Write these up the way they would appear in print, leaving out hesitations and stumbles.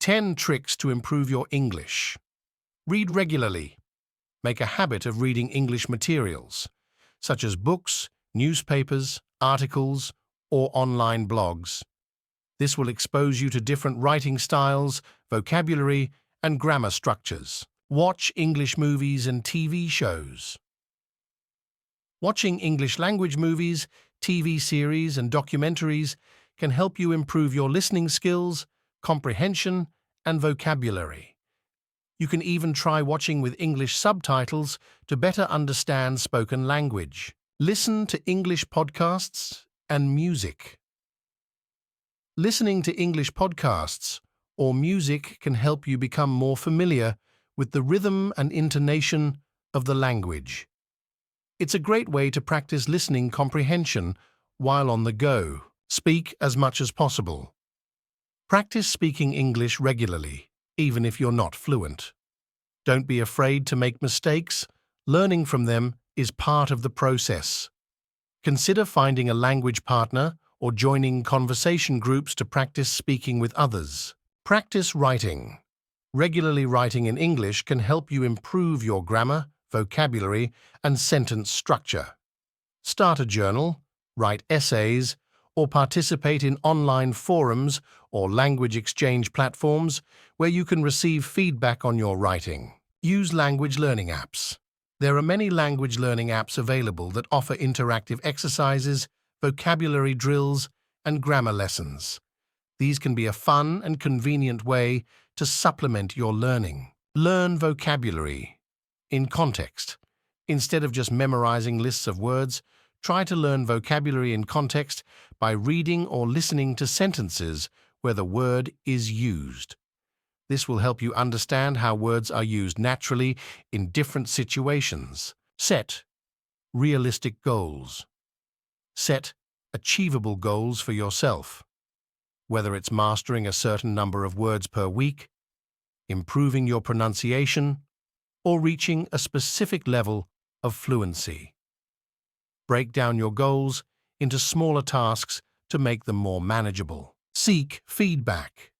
10 tricks to improve your English. Read regularly. Make a habit of reading English materials, such as books, newspapers, articles, or online blogs. This will expose you to different writing styles, vocabulary, and grammar structures. Watch English movies and TV shows. Watching English language movies, TV series, and documentaries can help you improve your listening skills, comprehension, and vocabulary. You can even try watching with English subtitles to better understand spoken language. Listen to English podcasts and music. Listening to English podcasts or music can help you become more familiar with the rhythm and intonation of the language. It's a great way to practice listening comprehension while on the go. Speak as much as possible. Practice speaking English regularly, even if you're not fluent. Don't be afraid to make mistakes. Learning from them is part of the process. Consider finding a language partner or joining conversation groups to practice speaking with others. Practice writing. Regularly writing in English can help you improve your grammar, vocabulary, and sentence structure. Start a journal, write essays, or participate in online forums or language exchange platforms where you can receive feedback on your writing. Use language learning apps. There are many language learning apps available that offer interactive exercises, vocabulary drills, and grammar lessons. These can be a fun and convenient way to supplement your learning. Learn vocabulary in context. Instead of just memorizing lists of words, try to learn vocabulary in context by reading or listening to sentences where the word is used. This will help you understand how words are used naturally in different situations. Set realistic goals. Set achievable goals for yourself, whether it's mastering a certain number of words per week, improving your pronunciation, or reaching a specific level of fluency. Break down your goals into smaller tasks to make them more manageable. Seek feedback.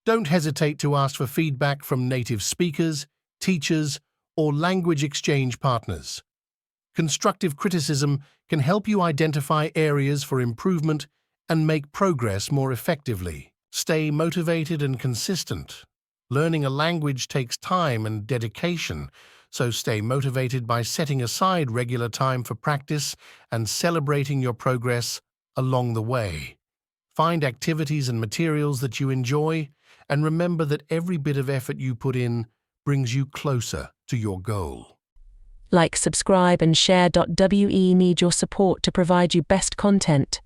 Don't hesitate to ask for feedback from native speakers, teachers, or language exchange partners. Constructive criticism can help you identify areas for improvement and make progress more effectively. Stay motivated and consistent. Learning a language takes time and dedication, so stay motivated by setting aside regular time for practice and celebrating your progress along the way. Find activities and materials that you enjoy, and remember that every bit of effort you put in brings you closer to your goal. Like, subscribe, and share. We need your support to provide you best content.